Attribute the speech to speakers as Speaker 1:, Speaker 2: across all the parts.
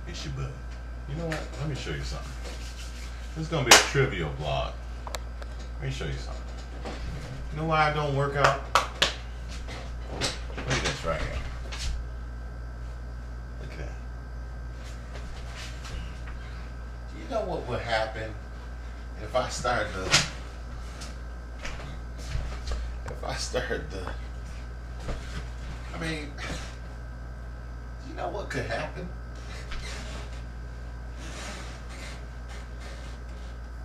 Speaker 1: It's your bud. You know what? Let me show you something. This is gonna be a trivia vlog. Let me show you something. You know why I don't work out? Look at this right here. Look at that. Do you know what would happen if I started to, I mean, you know what could happen?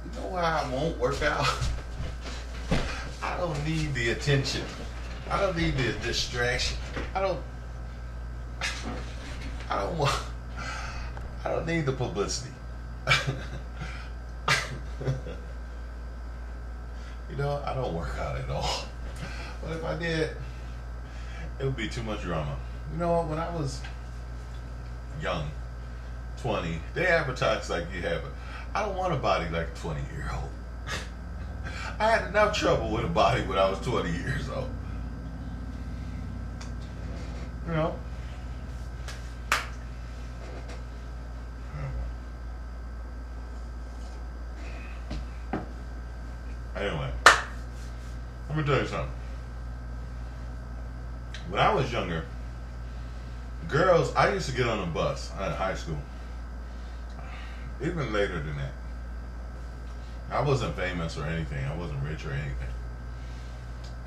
Speaker 1: You know why I won't work out? I don't need the attention. I don't need the distraction. I don't need the publicity. You know, I don't work out at all. But if I did, it would be too much drama. You know, when I was young, 20, they advertised like you have it. I don't want a body like a 20-year-old. I had enough trouble with a body when I was 20 years old. You know? Anyway, let me tell you something. When I was younger, girls, I used to get on a bus in high school. Even later than that. I wasn't famous or anything. I wasn't rich or anything.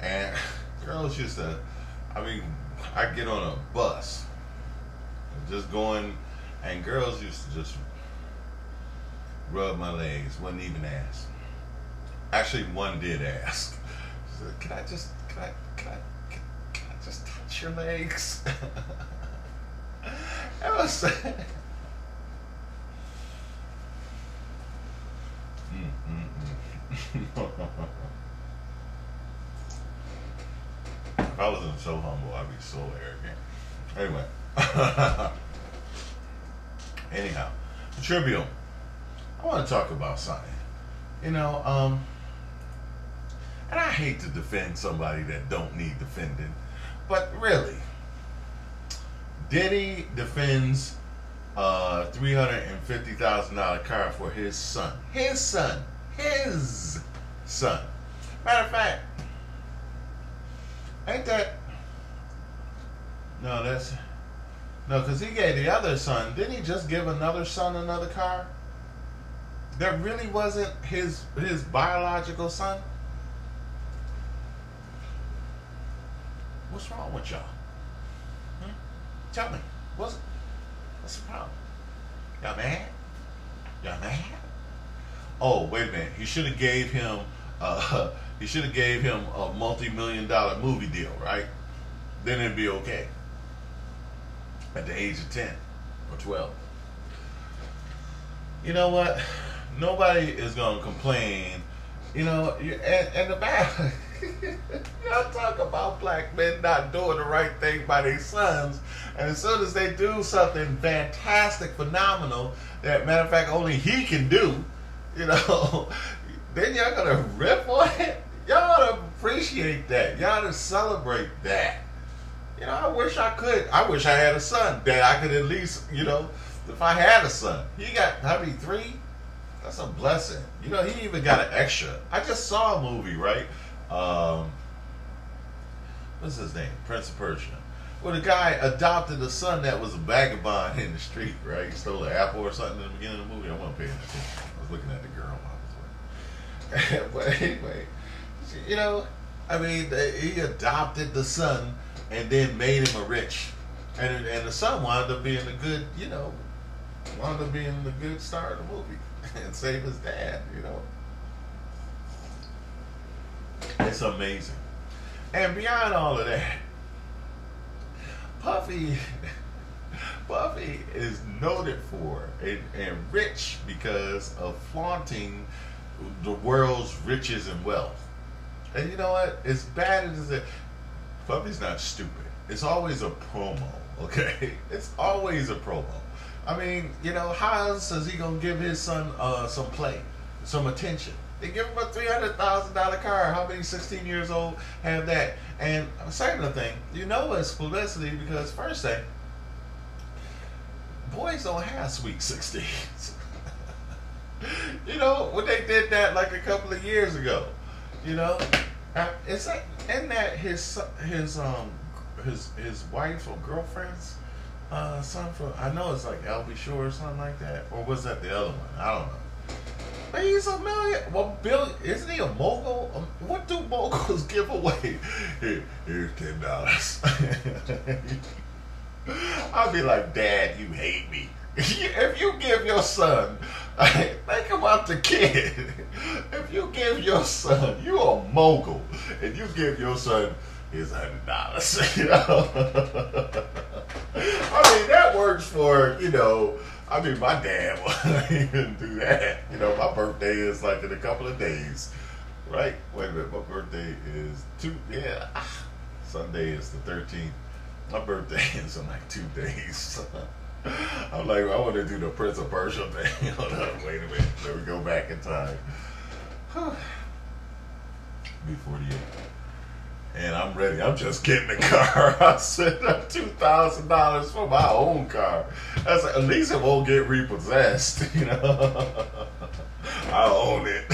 Speaker 1: And girls used to, I'd get on a bus, just going, and girls used to just rub my legs, wouldn't even ask. Actually, one did ask. She said, can I just touch your legs? It was If I wasn't so humble, I'd be so arrogant. Anyway. Anyhow, trivial. I want to talk about something. You know, and I hate to defend somebody that don't need defending, but really, Diddy defends $350,000 car for his son. His son. Matter of fact, ain't that? No, because he gave the other son. Didn't he just give another son another car? That really wasn't his biological son? What's wrong with y'all? Tell me. What's the problem? Y'all mad? Oh, wait a minute. He should have gave him a multi-million-dollar movie deal, right? Then it'd be okay. At the age of 10 or 12. You know what? Nobody is gonna complain. You know, and the bad. Y'all talk about black men not doing the right thing by their sons, and as soon as they do something fantastic, phenomenal, that matter of fact only he can do, you know, then y'all gonna rip on it. Y'all ought to appreciate that. Y'all ought to celebrate that. You know, I wish I had a son that I could at least, you know, if I had a son. He got, how many, 3? That's a blessing. You know, he even got an extra. I just saw a movie, right? What's his name? Prince of Persia. Well, the guy adopted a son that was a vagabond in the street, right? He stole an apple or something in the beginning of the movie. I wasn't paying attention. I was looking at the girl while I was with. But anyway, you know, I mean, he adopted the son and then made him a rich. And the son wound up being the good, you know, the good star of the movie and save his dad, you know. It's amazing. And beyond all of that, Puffy is noted for and rich because of flaunting the world's riches and wealth. And you know what? As bad as it is, Puffy's not stupid. It's always a promo, okay? It's always a promo. I mean, you know, how else is he gonna give his son some play? some attention. They give him a $300,000 car. How many 16 years old have that? And second thing, you know it's publicity because first thing, boys don't have sweet 16s. You know, when they did that like a couple of years ago, you know, it's like, isn't that his wife or girlfriend's son from, I know it's like Albie Shore or something like that, or was that the other one? I don't know. But he's a million. Well, Bill, isn't he a mogul? What do moguls give away? Here's $10. I'll be like, Dad, you hate me. If you give your son, think about the kid. If you give your son, you a mogul, and you give your son, here's $100. You know, I mean that works for, you know. I mean, my dad wouldn't even do that. You know, my birthday is like in a couple of days, right? Wait a minute, my birthday is Sunday is the 13th. My birthday is in like 2 days. I'm like, I want to do the Prince of Persia thing. Hold on, wait a minute. Let me go back in time. Be 48. And I'm ready. I'm just getting the car. I spent $2,000 for my own car. That's like, at least it won't get repossessed, you know. I own it.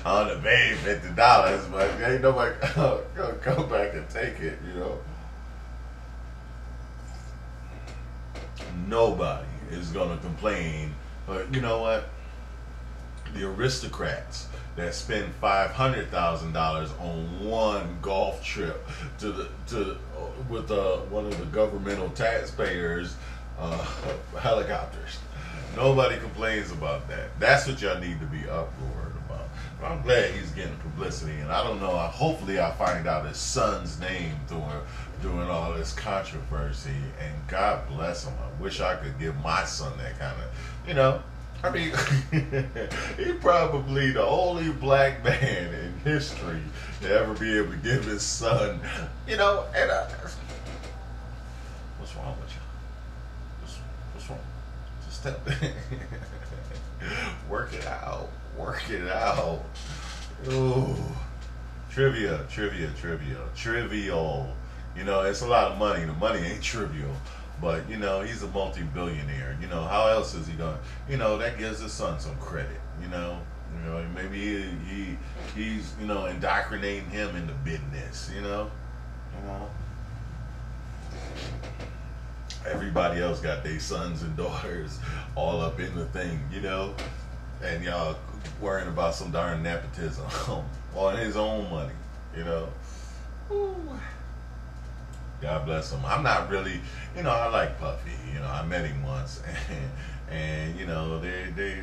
Speaker 1: I only paid $50, but ain't nobody gonna come back and take it, you know. Nobody is gonna complain, but you know what? The aristocrats that spend $500,000 on one golf trip with one of the governmental taxpayers helicopters. Nobody complains about that. That's what y'all need to be uproared about. But I'm glad he's getting publicity, and I don't know. Hopefully, I find out his son's name during all this controversy. And God bless him. I wish I could give my son that kind of, you know. I mean, he's probably the only black man in history to ever be able to give his son, you know, and what's wrong with you? What's wrong? Just tell me. Work it out. Work it out. Ooh. Trivial. Trivial. You know, it's a lot of money. The money ain't trivial. But, you know, he's a multi-billionaire. You know, how else is he going to, you know, that gives his son some credit, you know. Maybe he's, you know, indoctrinating him into business, you know. Everybody else got their sons and daughters all up in the thing, you know. And y'all worrying about some darn nepotism on his own money, you know. Ooh. God bless him. I'm not really, you know, I like Puffy. You know, I met him once, and you know, they,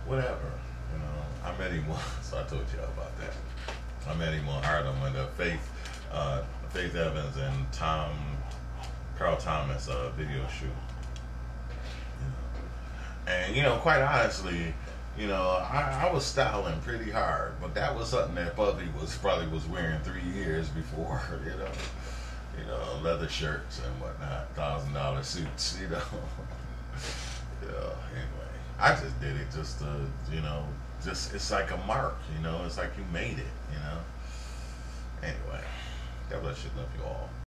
Speaker 1: whatever. You know, I met him once. I told you about that. I met him on Harlem with Faith Evans and Carl Thomas video shoot. You know, and you know, quite honestly, you know, I was styling pretty hard, but that was something that Puffy probably was wearing 3 years before, you know, leather shirts and whatnot, $1,000 suits, you know. Anyway, I just did it just to, you know, it's like a mark, you know, it's like you made it, you know. Anyway, God bless you, love you all.